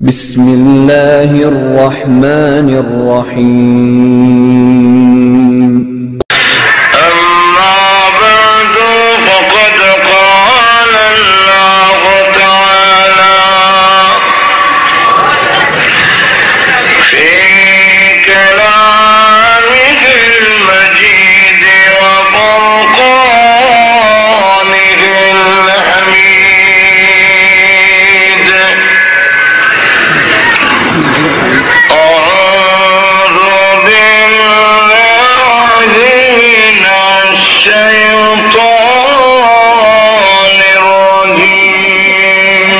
بسم الله الرحمن الرحيم. أما بعد فقد قال الله تعالى في كلامه المجيد وفرقانه الحميد: أعوذ بالله من الشيطان الرجيم.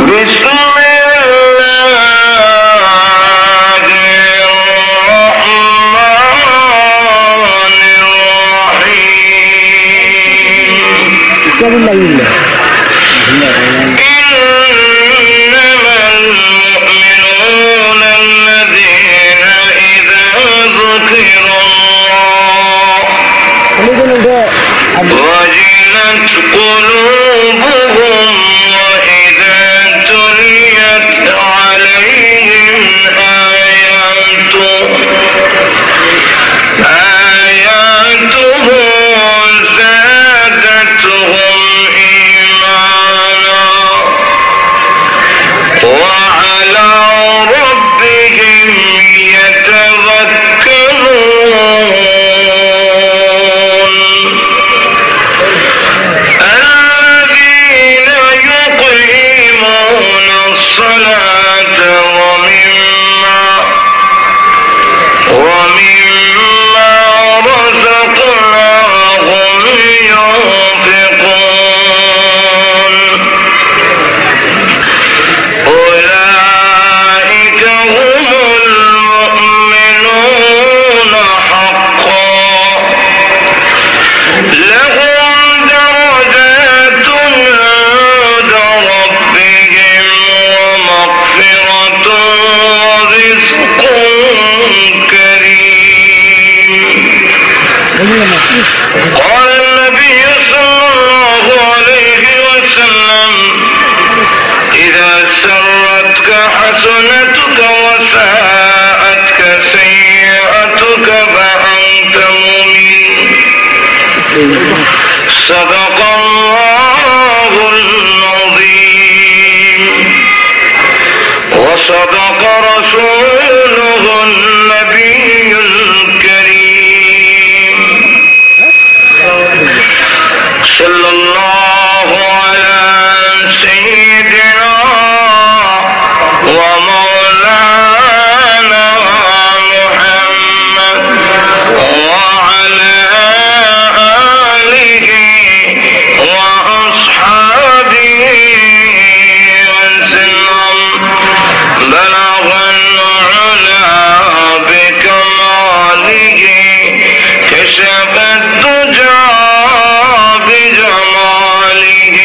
بسم الله الرحمن الرحيم. إنما المؤمنون الذين إذا ذكر الله وجلت قلوبهم وإذا تليت عليهم آياته زادتهم إيمانا وعلى ربهم يتوكلون. الذين يقيمون الصلاة ومما رزقناهم ينفقون. أولئك هم المؤمنون حقا، لهم درجات عند ربهم ومغفرة ورزق كريم. قال النبي صلى الله عليه وسلم: إذا سرتك حسنتك وساءتك سيئتك فأنت مؤمن. صدق الله العظيم وصدق رسوله النبي الكريم صلى الله على سيدنا ومولانا محمد وعلى آله وأصحابه وسلم. بلغ العلا بكماله كشف الدجى بجماله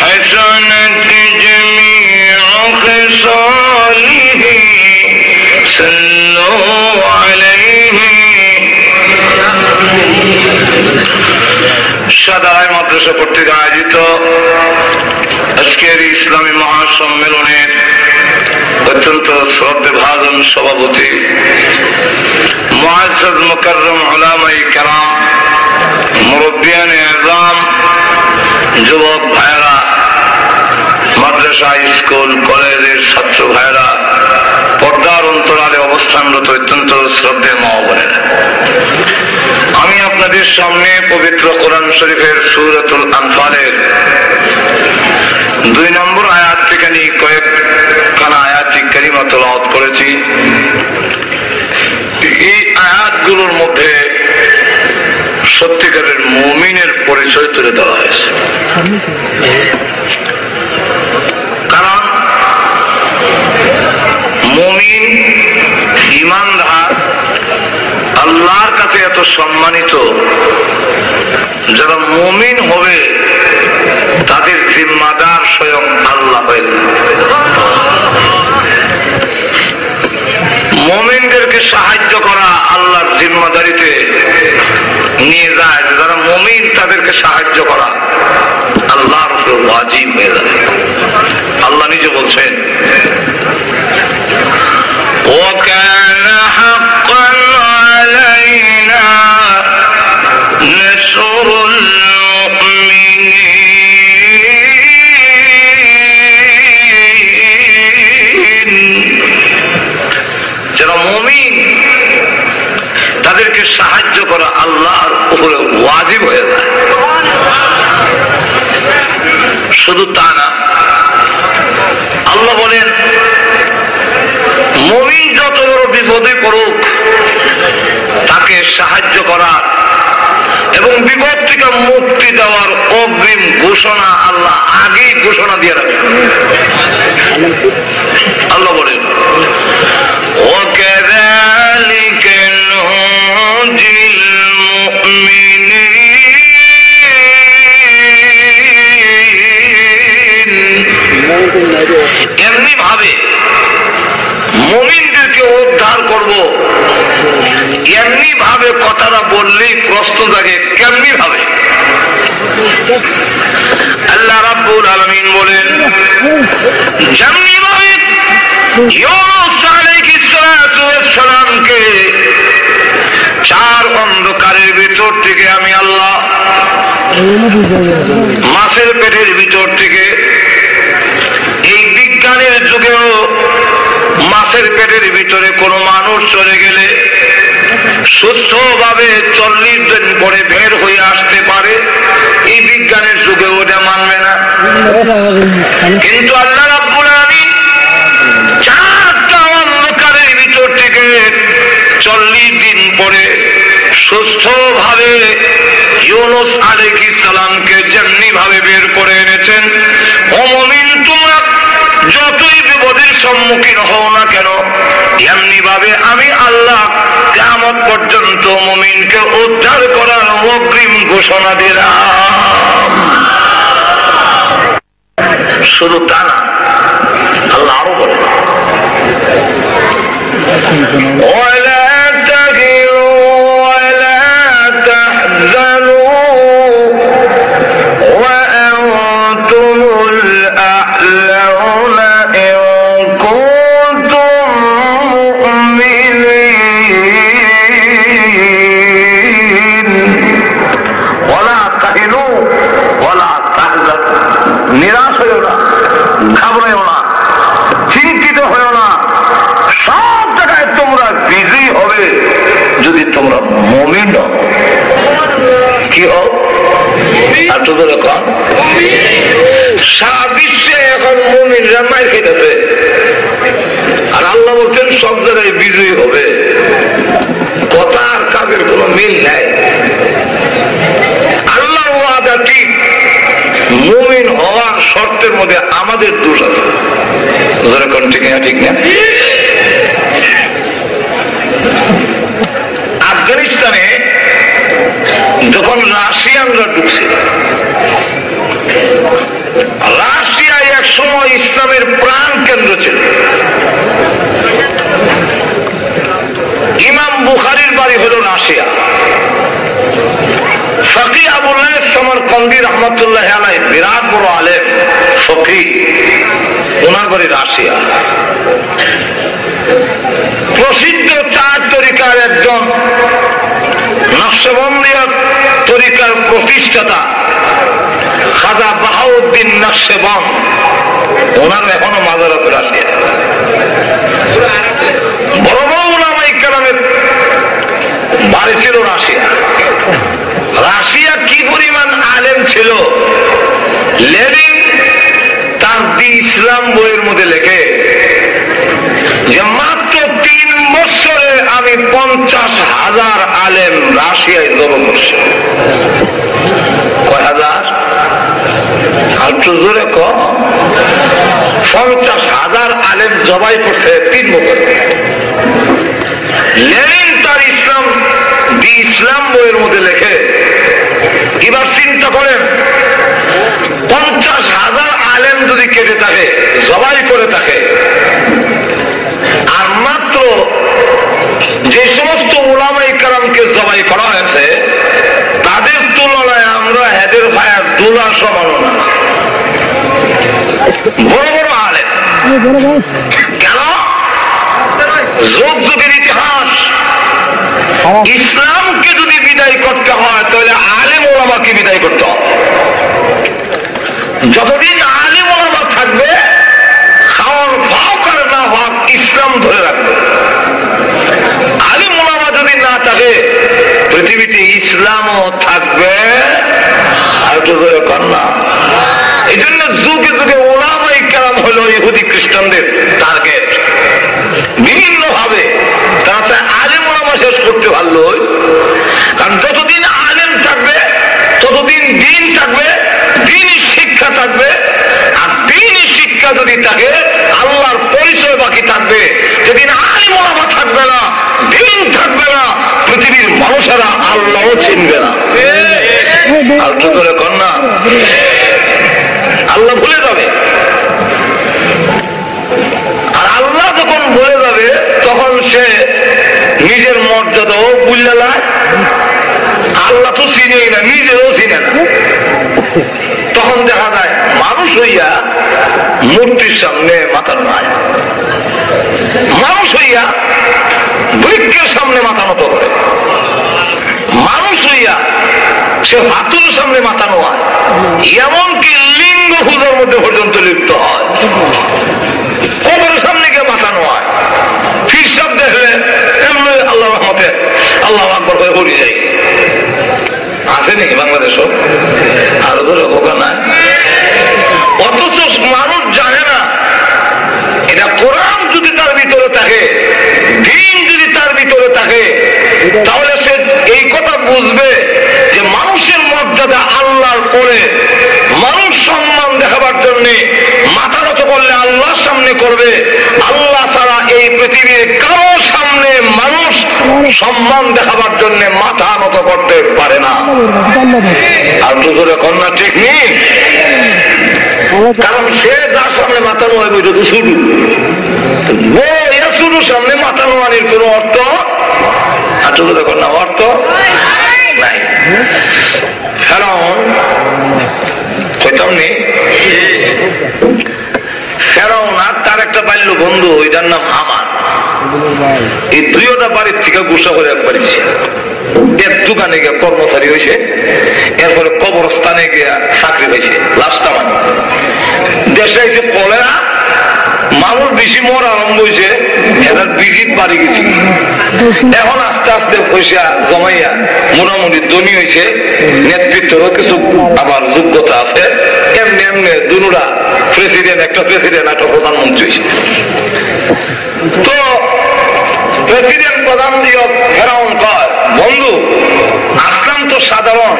حسنت جميع خصاله صلوا عليه. সাদায় মাদ্রাসা কর্তৃক আয়োজিত আজকের ইসলামী মহাসম্মেলনের অত্যন্ত শ্রদ্ধেভাজন সভাপতি মুআজ্জাজ মুকাররম উলামায়ে কেরাম, মুরব্বিয়ানে আযম, যুবক ভাইরা, মাদ্রাসা, স্কুল, কলেজের ছাত্র ভাইরা, পর্দার অন্তরালে অবস্থানরত অত্যন্ত শ্রদ্ধেয় মা বোনেরা, আমি আপনাদের সামনে পবিত্র কোরআন শরীফের সূরাতুল আনফালের 2 নম্বর আয়াত থেকে নিয়ে কয়েকখানা আয়াতি কারিমা তেলাওয়াত করেছি। এই আয়াতগুলোর মধ্যে সত্যিকারের মুমিনের পরিচয় তুলে দেওয়া হয়েছে। কারণ মুমিন, ঈমানদার আল্লাহর কাছে এত সম্মানিত, যারা মুমিন হবে তাদের জিম্মাদার স্বয়ং আল্লাহ হয়ে মুমিনদেরকে সাহায্য করা আল্লাহর জিম্মাদারিতে নিয়ে যায়। যারা মুমিন তাদেরকে সাহায্য করা আল্লাহর উপর ওয়াজিব হয়ে যায়। বিপদে পড়ুক তাকে সাহায্য করার এবং বিপদ থেকে মুক্তি দেওয়ার অগ্রিম ঘোষণা আল্লাহ আগেই ঘোষণা দিয়ে রাখেন। আল্লাহ বলেন وَكَذَلِكَ نُنْجِي الْمُؤْمِنِينَ এমনি ভাবে মুমিনদেরকে উদ্ধার করব। এমনি ভাবে কথাটা বললেই প্রশ্ন জাগে কেমনি ভাবে? আল্লাহ রাব্বুল আলামিন বলেন যেমনি ভাবে ইউনূস আলাইহিস সালাতু ওয়াস সালামকে চার অন্ধকারের ভিতর থেকে আমি আল্লাহ মাছের পেটের ভিতর থেকে, এই বিজ্ঞানের যুগেও মাছের পেটের ভিতরে কোনো মানুষ চলে গেলে সুস্থভাবে 40 দিন পরে বের হয়ে আসতে পারে, এই বিজ্ঞানের যুগে ওটা মানবে না। কিন্তু আল্লাহ রাব্বুল আলামিন চারটা অন্ধকারের ভিতর থেকে 40 দিন পরে সুস্থভাবে ইউনূস আলাইহিস সালামকে যেমনি ভাবে বের করে এনেছেন। ও মুমিন, তোমরা যতই বিপদের সম্মুখীন হও না কেন, এমনি ভাবে আমি আল্লাহ কিয়ামত পর্যন্ত মুমিনকে উদ্ধার করার অগ্রিম ঘোষণা দিলাম। শুধু তা না, আল্লাহ আরো বলেন ওয়ালা তাহিনু ওয়ালা তাহজানু ওয়া আনতুমুল আ'লাউনা ইন কুনতুম মুমিনিন। ওয়ালা তাহিনু ওয়ালা তাহজানু, নিরাশ হইও না, ঘাবড়াইও না, চিন্তিত হইও না, সব জায়গায় তোমরা বিজয়ী হবে যদি তোমরা মুমিন হও। কি হও? আর তো কম সারা বিশ্বে এখন মুমিনরা মার খেতেছে, আর আল্লাহ বলছেন সব জায়গায় বিজয়ী হবে। কথা আর কাজের কোন মিল নাই। আল্লাহর ওয়াদা ঠিক, মুমিন হওয়ার শর্তের মধ্যে আমাদের দোষ আছে। যেরকম ঠিক না, ঠিক না? আফগানিস্তানে যখন রাশিয়ানরা ঢুকছে, রাশিয়ায় এক সময় ইসলামের প্রাণ কেন্দ্র ছিল। ইমাম বুখারীর বাড়ি হলো রাশিয়া। ফকি আবুল্লাহ সমরকন্দি রহমতুল্লাহ আলাইহি, বিরাট বড় আলেম ফকি, ওনার বাড়ি রাশিয়া। প্রসিদ্ধ চার তরিকার একজন নকশবন্দিয়া তরিকার প্রতিষ্ঠাতা খাজা বাহাউদ্দিন নকশবন্দ, ওনার এখনো মাজার আছে রাশিয়া। বড় বড় উলামায়ে কেরামের বাড়ি ছিল রাশিয়া। রাশিয়া কি পরিমাণ আলেম ছিল, লেনিন তার দি ইসলাম বইয়ের মধ্যে লেখে যে মাত্র 3 বছরে আমি 50,000 আলেম রাশিয়ায় জন্ম করছি। কয় হাজার? আর তো জোরে কম। 50,000 আলেম জবাই করছে 3 বছরে। লেনিন তার ইসলাম দি ইসলাম বইয়ের মধ্যে লেখে। এবার চিন্তা করেন, 50,000 আলেম যদি কেটে থাকে, জবাই করে থাকে, আর মাত্র যে সমস্ত উলামায়ে কেরামকে জবাই করা হয়েছে তাদের তুলনায় আমরা হেদের ভাইয়ের দুলা সমান না। বড় বড় আলেম কেন? যুগ যুগের ইতিহাস, ইসলামকে যদি বিদায় করতে হয় তাহলে আলেম ওলামাকে বিদায় করতে হবে। যতদিন আলেম ওলামা থাকবে, খাওয়ার ফাওকার না হক ইসলাম ধরে রাখবে। আলেম ওলামা যদি না থাকে, পৃথিবীতে ইসলামও থাকবে। আর তো ধরে কন্যা, এই জন্য যুগে যুগে ওলামায়ে কেরাম হলো ইহুদি খ্রিস্টানদের টার্গেট। বিভিন্ন ভাবে থাকে আল্লাহর পরিচয় বাকি থাকবে। যেদিন আলিম ওলামা থাকবে না, দিন থাকবে না, পৃথিবীর মানুষেরা আল্লাহও চিনবে না। আর কি করে কন্যা আল্লাহ ভুলে যাবে। আর আল্লাহ যখন ভুলে যাবে তখন সে নিজের মর্যাদাও ভুলে যায়। আল্লাহ তো চিনেই না, নিজেও চিনে না। তখন দেখা যায় মানুষ হইয়া মূর্তির সামনে মাথা নোয়ায়, মানুষ হইয়া বৃক্ষের সামনে মাথা নত করে, মানুষ হইয়া সে হাতুর সামনে মাথা নোয়ায়, এমনকি লিঙ্গ পূজার মধ্যে পর্যন্ত লিপ্ত হয়। কবরের সামনে গিয়ে মাথা নোয়ায়, ফির সব দেখলে এমনি আল্লাহ রহমতে আল্লাহ আকবর করে পড়ে যায়। আছে নাকি বাংলাদেশও? আরো ধরে কোকা নাই। অথচ মানুষ জানে না এটা কোরআন যদি তার ভিতরে থাকে, দিন যদি তার ভিতরে থাকে, তাহলে সে এই কথা বুঝবে যে মানুষের মর্যাদা আল্লাহর পরে, মানুষ সম্মান দেখাবার জন্য মাথা নত করলে আল্লাহর সামনে করবে। আল্লাহ ছাড়া এই পৃথিবীর কারো সামনে মানুষ সম্মান দেখাবার জন্য মাথা নত করতে পারে না। আর দুজোরে কন্যা ঠিক নেই, কারণ সে যার সামনে মাথা নোয়াবে ওইটা তো শুরু। শুরু সামনে মাথা নোয়ানির কোন অর্থ, আর দুজোরে কন্যা অর্থ নাই। ফেরাউন কইতাম নি, ফেরাউন আর তার একটা বাল্য বন্ধু, ওইটার নাম হামান। এই দুইটা বাড়ির থেকে গুসা করে একবারই এক দোকানে গিয়ে কর্মচারী হয়েছে, এরপরে কবরস্থানে গিয়ে চাকরি হয়েছে। লাস্টটা মানে দেশে এসে কলেরা মানুষ বেশি মরা আরম্ভ হয়েছে, এরা ভিজিট বাড়ি গেছে। এখন আস্তে আস্তে পয়সা জমাইয়া মোটামুটি ধনী হয়েছে, নেতৃত্বেরও কিছু আবার যোগ্যতা আছে। এমনি এমনি দুনুরা প্রেসিডেন্ট, একটা প্রেসিডেন্ট, একটা প্রধানমন্ত্রী হয়েছে। তো প্রেসিডেন্ট প্রধান দিয়ে ফেরাউন কয়, বন্ধু আসলাম তো সাধারণ,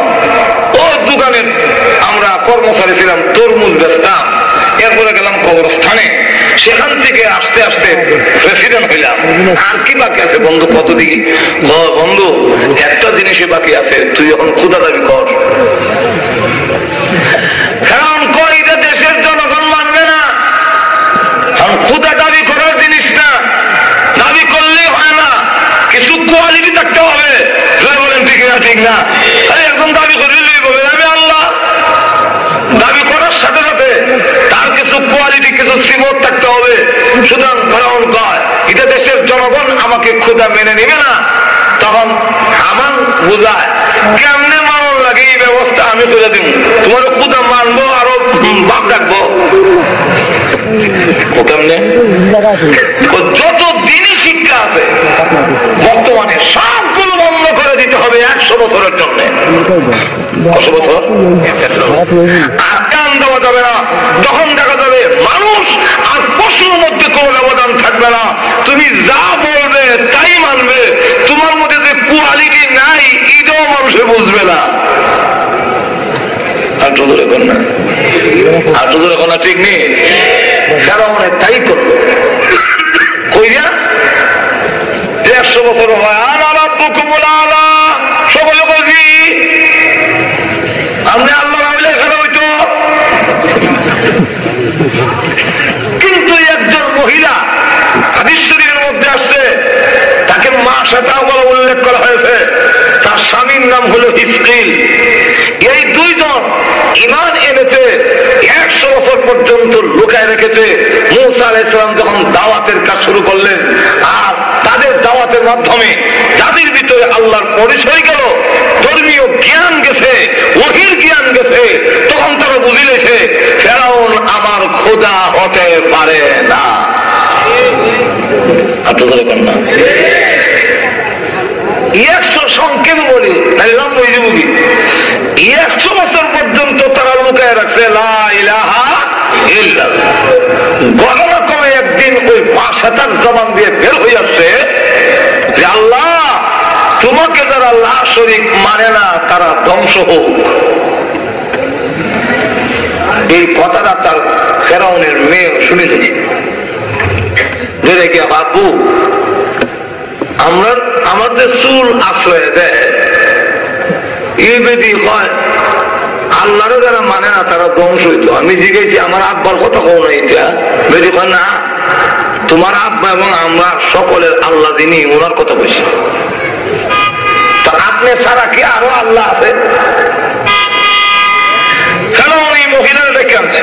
ও দোকানে আমরা কর্মচারী ছিলাম, তরমুজ বেচতাম, এরপরে গেলাম কবরস্থানে, সেখান থেকে আস্তে আস্তে প্রেসিডেন্ট হইলাম। আর কি বাকি আছে বন্ধু, কত দিকে? বন্ধু একটা জিনিসই বাকি আছে, তুই এখন ক্ষুধা দাবি কর। ফেরাউন কয়, এটা দেশের জনগণ মানবে না, কারণ ক্ষুধা দাবি করার জিনিস না, দাবি করলেই হয় না, কিছু কোয়ালিটি থাকতে হবে। বলেন ঠিক না? ঠিক না? একদম দাবি করলেই বলে আমি আল্লাহ। দাবি করার সাথে সাথে তার কিছু কোয়ালিটি, কিছু সিমত থাকতে হবে। সুতরাং ফেরাউন কয়, এটা দেশের জনগণ আমাকে ক্ষুধা মেনে নিবে না। তখন হামান বুঝায়, কেমনে মানন লাগে এই ব্যবস্থা আমি করে দিব, তোমার ক্ষুধা মানবো আরো বাপ ডাকবো। যত দিনই শিক্ষা আছে বর্তমানে সবগুলো বন্ধ করে দিতে হবে 100 বছরের জন্য। 100 বছর আর কান দেওয়া যাবে না। তখন দেখা যাবে মানুষ আর পশুর মধ্যে কোনো ব্যবধান থাকবে না। তুমি যা বলবে তাই মানবে। তোমার মধ্যে যে কোয়ালিটি নাই এটাও মানুষে বুঝবে না। আর তো ধরে কর না, আর তো ধরে কর না, ঠিক নেই? ফেরাউনে তাই করলো। কইরা 100 বছর হয়, সকলে বলছি আপনি আল্লাহ রাইলে এখানে হইতো। কিন্তু একজন মহিলা হাদিস শরীফের মধ্যে আসছে, তাকে মা সেটাও বলে উল্লেখ করা হয়েছে, তার স্বামীর নাম হলো হিজকিল। এই দুইজন ঈমান এনেছে, 100 বছর পর্যন্ত লুকায় রেখেছে। মুসা আলাইহিস সালাম যখন দাওয়াতের কাজ শুরু করলেন, আর তাদের দাওয়াতের মাধ্যমে তাদের ভিতরে আল্লাহর পরিচয় গেল, ধর্মীয় জ্ঞান গেছে, ওহীর জ্ঞান গেছে, তখন তারা বুঝিলেছে ফেরাউন আমার খোদা হতে পারে না। আপনাদের কন্যা 100 সংক্ষেপ বলি, তাহলে লম্বা হয়ে যাবো কি? 100 বছর পর্যন্ত তারা লুকায় রাখছে লা ইলাহা ইল্লাল্লাহ। ঘটনা ক্রমে একদিন ওই ভাষাটার জবান দিয়ে বের হয়ে আসছে যে আল্লাহ তোমাকে যারা লা শরীক মানে না তারা ধ্বংস হোক। এই কথাটা তার ফেরাউনের মেয়ে শুনে দিচ্ছি দেখে বাবু আমাদের চুল আশ্রয় দেয় এই বেদি হয় আল্লাহরও যারা মানে না তারা ধ্বংস হইতো। আমি জিজ্ঞেছি আমার আব্বার কথা কও না, এটা বেদি হয় না, তোমার আব্বা এবং আমরা সকলের আল্লাহ যিনি ওনার কথা বলছি, তা আপনি ছাড়া কি আরো আল্লাহ আছে? কেন উনি মহিলারা ডেকে আনছে,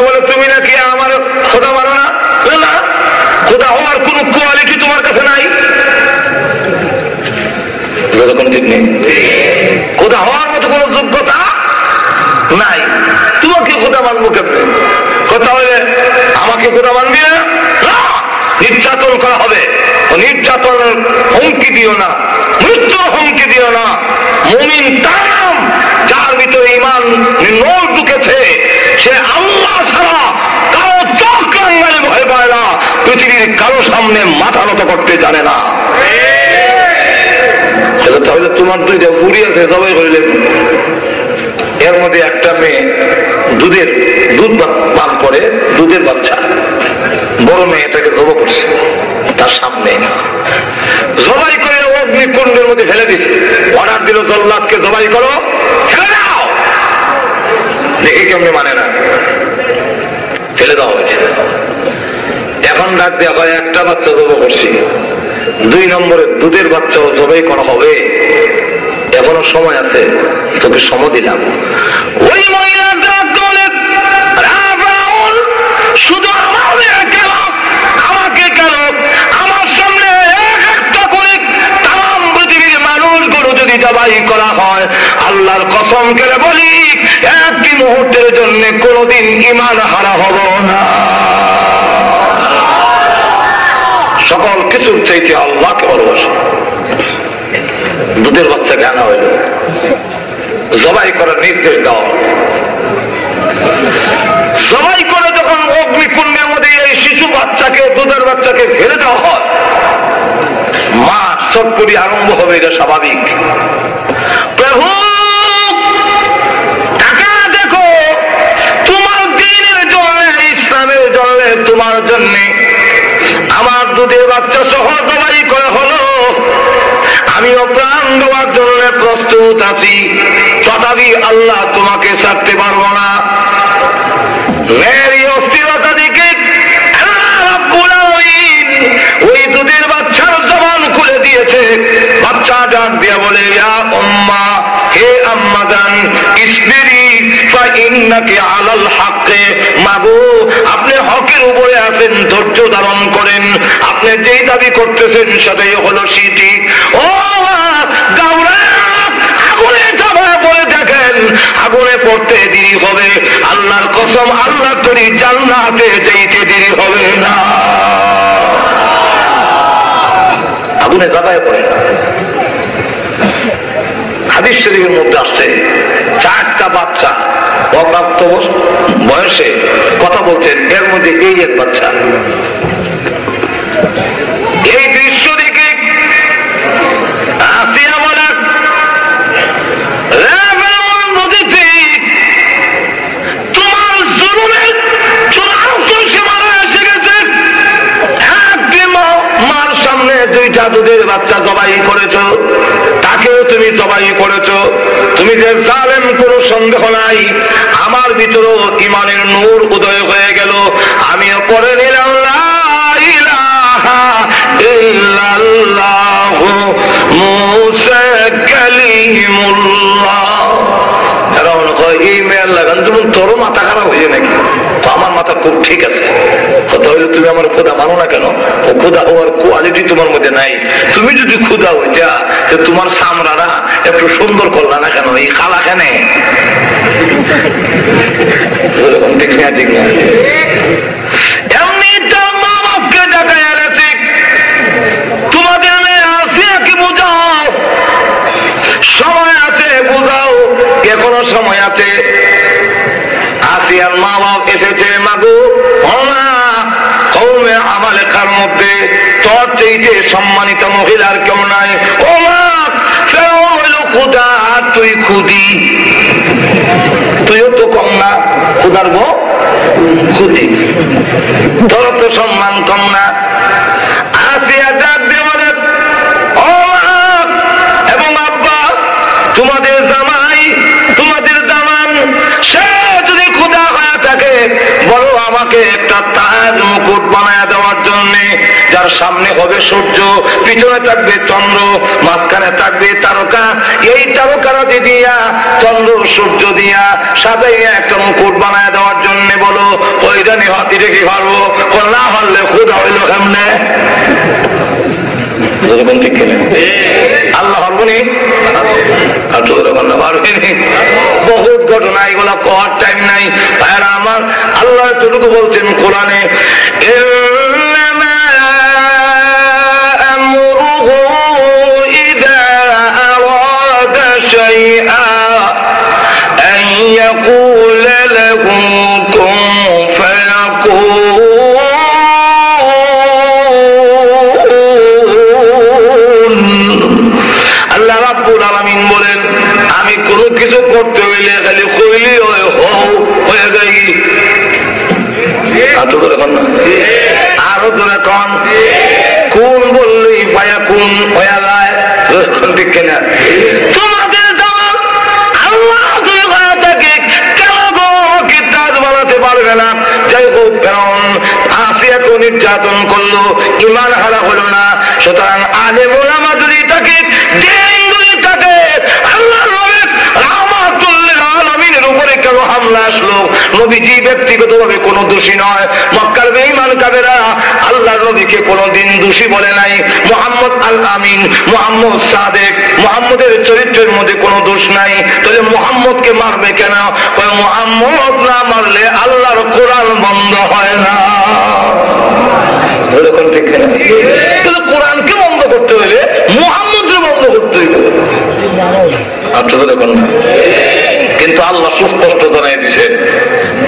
বলে তুমি নাকি আমার খোদা মানো না? না, খোদা হওয়ার কোন কোয়ালিটি তোমার কাছে নাই, যতক্ষণ ঠিক নেই, খোদা হওয়ার মতো কোন যোগ্যতা নাই, তোমাকে খোদা মানবো কেমনে? কথা হলে আমাকে খোদা মানবি না, নির্যাতন করা হবে, নির্যাতনের হুমকি দিও না, মৃত্যুর হুমকি দিও না। মুমিন তার নাম যার ভিতরে ঈমান নূর ঢুকেছে, সে আল্লাহ ছাড়া কারো চোখ রাঙালে ভয় পায় না, পৃথিবীর কারো সামনে মাথা নত করতে জানে না। তাহলে তোমার দুইটা বুড়ি আছে সবাই বললেন, এর মধ্যে একটা মেয়ে দুধ পান করে, দুধের বাচ্চা, বড় মেয়েটাকে জবাই করছে তার সামনে, জবাই করে অগ্নিকুণ্ডের মধ্যে ফেলে দিছে, অর্ডার দিল জল্লাদকে জবাই করো, ফেলে দাও। দেখে কেমনি মানে না, ফেলে দেওয়া হয়েছে। এখন ডাক দেওয়া হয় একটা বাচ্চা জবাই করছি, 2 নম্বরে দুধের বাচ্চাও জবাই করা হবে, এখনো সময় আছে, তোকে সময় দিলাম। ওই মহিলা শুধু আমাকে কেন আমার সামনে একটা করে তাম পৃথিবীর মানুষগুলো যদি জবাই করা হয়, আল্লাহর কসম করে বলি একটি মুহূর্তের জন্য কোনদিন ঈমান হারা হব না। সকল কিছুর চাইতে আল্লাহকে ভালোবাসে। দুধের বাচ্চা কেন হইল, জবাই করার নির্দেশ দেওয়া, জবাই করে যখন অগ্নিকুণ্ডের মধ্যে এই শিশু বাচ্চাকে, দুধের বাচ্চাকে ফেলে দেওয়া হয়, মা সব করি আরম্ভ হবে, এটা স্বাভাবিক। প্রভু টাকা দেখো, তোমার দ্বীনের জন্য, ইসলামের জন্য, তোমার জন্য আমার দুধের বাচ্চা সহ জবাই করা হলো, আমিও প্রাণ দেওয়ার জন্য প্রস্তুত আছি, তথাপি আল্লাহ তোমাকে ছাড়তে পারবো না। মেয়ের অস্থিরতা দিকে ওই দুধের বাচ্চার জবান খুলে দিয়েছে। বাচ্চা ডাক দিয়া বলে, ইয়া উম্মা, হে আম্মা জান, ইসবিরি ফাইন্নাকি আলাল হাক্কে, মাগো আপনি হকের উপরে আছেন, ধৈর্য ধারণ করেন, আপনি যেই দাবি করতেছেন সেটাই হলো সঠিক। ও গাওরা, আগুনে যাবে বলে দেখেন, আগুনে পড়তে দেরি হবে, আল্লাহর কসম আল্লাহ করি জান্নাতে যেতে দেরি হবে না। আগুনে যাবে পড়ে। হাদিস শরীফের মধ্যে আসছে 4টা বাচ্চা অপ্রাপ্ত বয়সে কথা বলছেন, এর মধ্যে এই এক বাচ্চা। এই দৃশ্য দেখে আসিয়া বলে, তোমার জুলুমের চূড়ান্ত সীমানা এসে গেছে। একদিন মার সামনে 2টা দুধের বাচ্চা জবাই করেছ, তাকেও তুমি জবাই করেছ, তুমি যে জালেম কোনো সন্দেহ নাই, আমার ভিতরেও ঈমানের নূর উদয় হয়ে গেল, আমিও পড়ে নিলাম লা ইলাহা ইল্লাল্লাহু মুসা কালিমুল্লাহ। এরাও কয় এই মেয়ের লাগান যেমন তোর মাথা খারাপ হয়েছে নাকি? তো আমার মাথা খুব ঠিক আছে। কথা হইলে তুমি আমার খোদা মানো না কেন? ও খোদা হওয়ার কোয়ালিটি তোমার মধ্যে নাই। তুমি যদি খোদা হইতা তোমার সামরারা একটু সুন্দর করলা না কেন? এই খালা কেনে ঠিক না, ঠিক না। এমনি তার মা বাপকে দেখায় এনেছি, তোমাদের মেয়ে আসিয়া কি বুঝাও, সময় আছে বুঝাও, এখনো সময় আছে। আসিয়ার মা বাপ এসেছে, মাগো কওমে আমালেকার মধ্যে তোর চাইতে সম্মানিত মহিলার কেউ নাই। ও মা, ফেরাউন হইল খোদা, তুই খুদি, তুইও তো কম না, খোদার গো খুদি তোর তো সম্মান কম না। আসিয়া ডাক দিয়ে বলে, ও মা এবং আব্বা, তোমাদের জামাই, তোমাদের দামান, সে যদি খোদা হয়ে থাকে বলো আমাকে একটা তাজ মুকুট বানায় দেওয়ার জন্য, যার সামনে হবে সূর্য, পিছনে থাকবে চন্দ্র, মাঝখানে থাকবে তারকা, এই তারকারাজি দিয়া চন্দ্র সূর্য দিয়া সাজাইয়া একটা মুকুট বানায় দেওয়ার জন্য বলো। ওই জানি হাতি রেখে পারবো, না পারলে খোদা হইল কেমনে? আল্লাহ পারবনি, বহুত ঘটনা, এগুলা করার টাইম নাই। আমার আল্লাহ এতটুকু বলছেন কোরআনে, يقول له كن فيكون। আল্লাহ রাব্বুল আলামিন বলেন, আমি কোনো কিছু করতে হইলে খালি কইলি হয়ে যাই। আরো ধরে কন, কোন বললেই পায়া কোন হয়ে যায়। ঠিক কিনা? তোমাদের দামান আল্লাহ যদি হয়ে থাকে কেন গো কি তাজ বানাতে পারবে না? যাই হোক, কারণ আসিয়াকে নির্যাতন করলো, ইমান হারা হলো না। সুতরাং আলেম ওলামা যদি থাকে, দিন যদি থাকে, আল্লাহ রাহমাতুল্লিল আলামিনের উপরে কেন হামলা আসলো? নবীজি ব্যক্তিগতভাবে কোনো দোষী নয়। মক্কার বেঈমান কাফেররা আল্লাহর নবীকে কোনোদিন দোষী বলে নাই। মুহাম্মদ আল আমিন, মুহাম্মদ সাদেক, মুহাম্মদের চরিত্রের মধ্যে কোনো দোষ নাই। তাহলে মুহাম্মদকে মারবে কেন? মুহাম্মদ না মারলে আল্লাহর কোরআন বন্ধ হয় না। ঠিক না? কোরআনকে বন্ধ করতে হলে মুহাম্মদকে বন্ধ করতে হইবে। কিন্তু আল্লাহ সুস্পষ্ট জানাই দিচ্ছেন,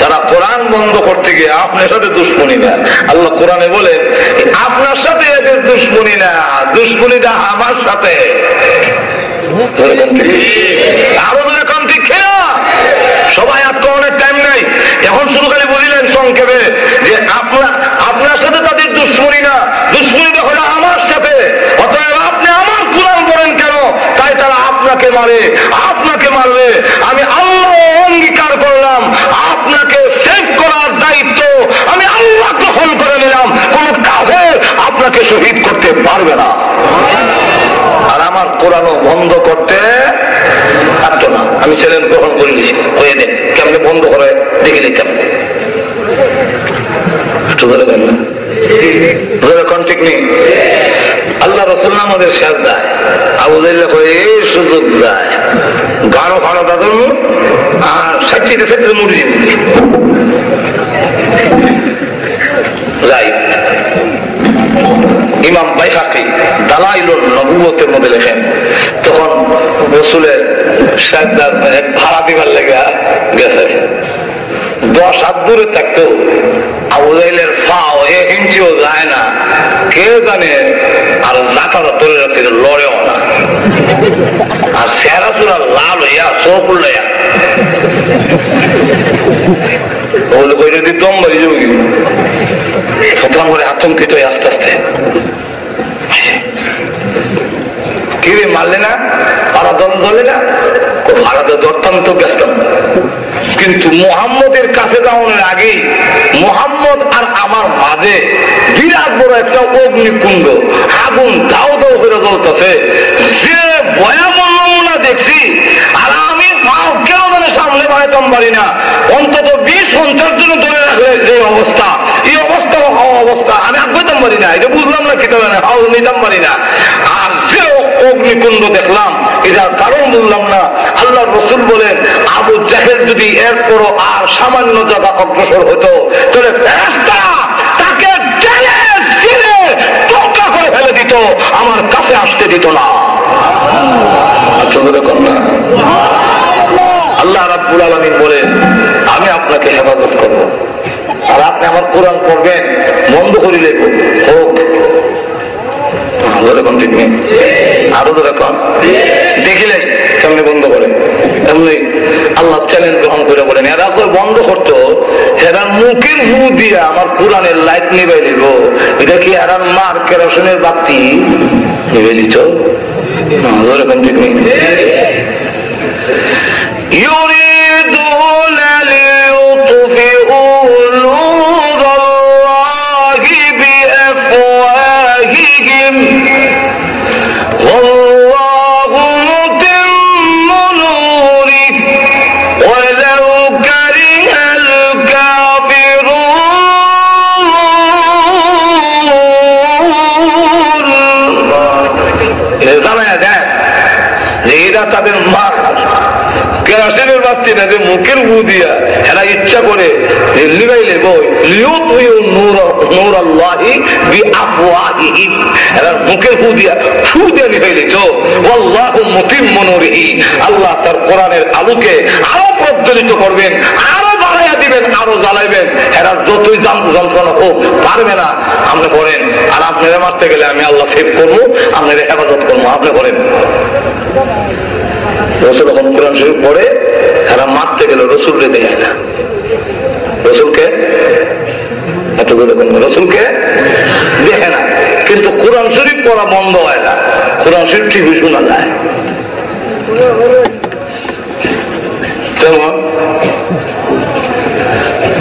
তারা কোরআন বন্ধ করতে গিয়ে আপনার সাথে দুশ্মনী না। আল্লাহ কোরআনে বলে, আপনার সাথে এদের দুশ্মনী না, দুশ্মনীটা আমার সাথে। আরো এখন ঠিক না? সবাই আজকে অনেক টাইম নাই, এখন শুরু করে বলিলেন সংক্ষেপে যে আপনার সাথে তাদের দুশ্মনী না, দুশ্মনীটা হলো আমার সাথে। অতএব আপনি আমার কোরআন বলেন কেন? তাই তারা আপনাকে মারে, আপনাকে মারবে। আমি আল্লাহ অঙ্গীকার করলাম, আপনাকে সেভ করার দায়িত্ব আমি আল্লাহ গ্রহণ করে নিলাম। কোন কাফের আপনাকে শহীদ করতে পারবে না। আর আমার কোরআনও বন্ধ করতে পারতো না। আমি ছেলের গ্রহণ করে নিয়েছি, হয়ে দেন কেমনে বন্ধ করে দেখে নিতাম। ঠিক নেই? আল্লাহ রসুল আমাদের শেষ দেয়, আবু জাহেল হয়ে এই সুযোগ যায়, গাঢ় ভালো দাদর আর সাক্ষীতে ক্ষেত্রে মুড়ি যাই। ইমাম বাইহাকি দালাইলুন নবুওয়াতের মধ্যে লেখেন, তখন রসুলের সাজদার ভাড়া দিবার লেগে গেছে, 10 হাত দূরে থাকতেও আবু জাহেলের পাও 1 ইঞ্চিও যায় না, কে জানে। আর জাকারা তোলে রাখতে লড়েও না, আর সেরা চূড়া লাল হইয়া চোখ উল্লাইয়া যদি দম বাড়ি যাবো কি প্রথম করে আতঙ্কিত হয়ে আস্তে আস্তে কি মারলে না, পাড়া দম ধরলে না, ভাড়াতে ধরতাম তো ব্যস্তাম। কিন্তু মুহাম্মদের কাছে যাওয়ার আগে মুহাম্মদ আর আমার মাঝে বিরাট বড় একটা অগ্নিকুণ্ড, আগুন দাও দাও করে জ্বলতেছে। যে ভয়াবহ নমুনা দেখছি, আর আমি কেউ মানে সামনে বাড়াইতাম পারি না। অন্তত 20-50 জন ধরে রাখলে যে অবস্থা, এই অবস্থা অবস্থা আমি আগাইতাম পারি না। এটা বুঝলাম না খেতে পারে না, নিতাম পারি না। আর যে অগ্নিকুণ্ড দেখলাম, এটার কারণ বললাম না। আল্লাহ রসুল বলেন, আবু জাহেল যদি এরপরও আর সামান্য জায়গা অগ্রসর হতো, তাহলে ফেরেশতারা তাকে জেলে ছিঁড়ে টুকরা করে ফেলে দিত, আমার কাছে আসতে দিত না। আল্লাহ রাব্বুল আলামিন বলেন, আমি আপনাকে হেফাজত করব, আর আপনি আমার কোরআন পড়বেন, বন্ধ করিলে হোক। আরো ধরে কন দেখিলেন কেমনি বন্ধ করে, এমনি আল্লাহ আল্লাহ চ্যালেঞ্জ গ্রহণ করে বলেন এরা করে বন্ধ করতো, এরা মুখের ফু দিয়া আমার কোরআনের লাইট নিবে নিব, এটা কি এরা মার কেরোসিনের বাতি নিবে নিত? ঠিক নেই। يريدون ليطفئوا نور الله بأفواههم والله متم نوره ولو كره الكافرون এরা তাদের মা কেরাসিনের বাতি না যে মুখের ফু দিয়া এরা ইচ্ছা করে লিবাইলে বই নূর আল্লাহি বিআফওয়াহিহিম, এরা মুখের ফু দিয়া লিবাইলে তো আল্লাহু মুতিম্মু নূরিহি, আল্লাহ তার কোরআনের আলোকে আরো প্রজ্বলিত করবেন, আরো বাড়াইয়া দিবেন, আরো জ্বালাইবেন। এরা যতই যন্ত্রণা হোক পারবে না। আপনি করেন, আর আপনারা মারতে গেলে আমি আল্লাহ সেভ করবো, আপনারা হেফাজত করবো। আপনি করেন রসুল যখন কোরআন শরীফ পড়ে এরা মারতে গেল রসুলকে দেয় না, রসুলকে রসুলকে দেখে না, কিন্তু কোরআন শরীফ পড়া বন্ধ হয় না, কোরআন শরীফ ঠিক শোনা যায়।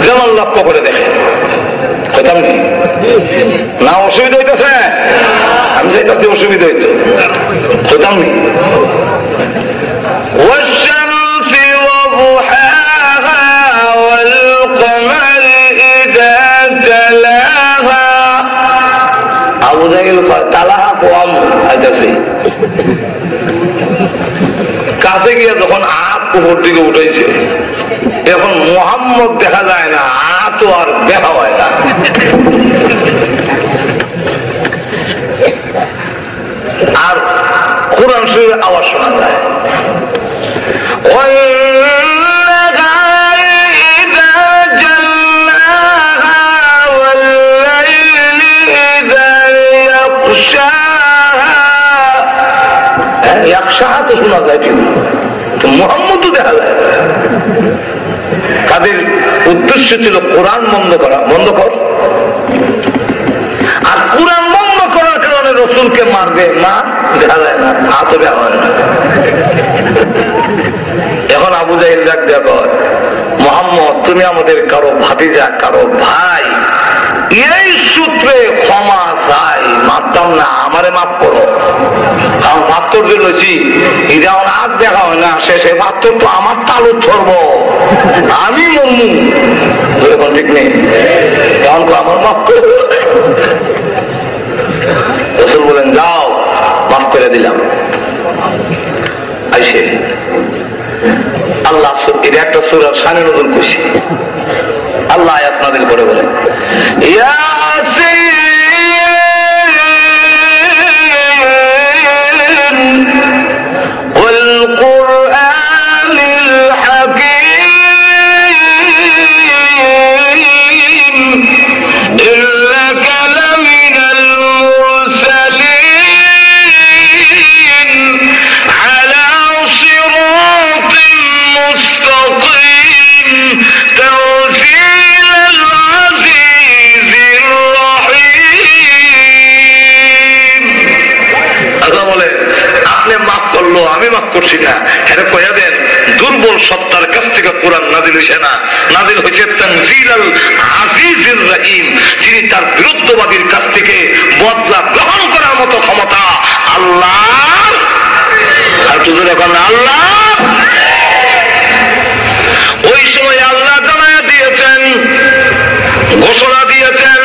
যেমন লক্ষ্য করে দেখে কোথাও নেই না, অসুবিধা হইতেছে, আমি চাইতেছি অসুবিধা হইতো, কোথাও নেই। والشمس وضحاها والقمر إذا تلاها আবু জাহেল তালাহা কম আইতাছে, কাছে গিয়ে যখন আপ উপর দিকে উঠেছে, এখন মুহাম্মদ দেখা যায় না, আত আর দেখা হয় না। আর কোরআন শরীফের আওয়াজ শোনা যায়। তো শোনা যায় ঠিক, মুহাম্মদ তো দেখা যায়। তাদের উদ্দেশ্য ছিল কোরআন বন্ধ করা, বন্ধ কর। আর কোরআন বন্ধ করার কারণে রসুলকে মারবে না, দেখা যায় না, হাত দেওয়া হয় না। এখন আবু জাহেল ডাক দেয়া কয়, মুহাম্মদ তুমি আমাদের কারো ভাতিজা, কারো ভাই, এই সূত্রে ক্ষমা চাই, মারতাম না, আমারে মাফ করো। কারণ পাত্তর যে রয়েছি এটা আমার হাত দেখা হয় না, শেষে পাত্তর তো আমার তালু ধরবো, আমি মরমু, এখন ঠিক নেই, তখন আমার মাফ করে। রসুল বলেন যাও, মাফ করে দিলাম। আইসে আল্লাহ এটা একটা সূরার শানে নজর করছি, আল্লাহ আয়াত নাযিল করে বলেন আমি মাফ করছি না, এটা কইয়া দেন দুর্বল সত্তার কাছ থেকে কোরআন নাযিল হইছে না, নাযিল হইছে তানজিলাল আজিজির রহিম, যিনি তার বিরুদ্ধবাদীর কাছ থেকে বদলা গ্রহণ করার মতো ক্ষমতা আল্লাহ। আর তুই এখন আল্লাহ ওই সময় আল্লাহ জানায়া দিয়েছেন, ঘোষণা দিয়েছেন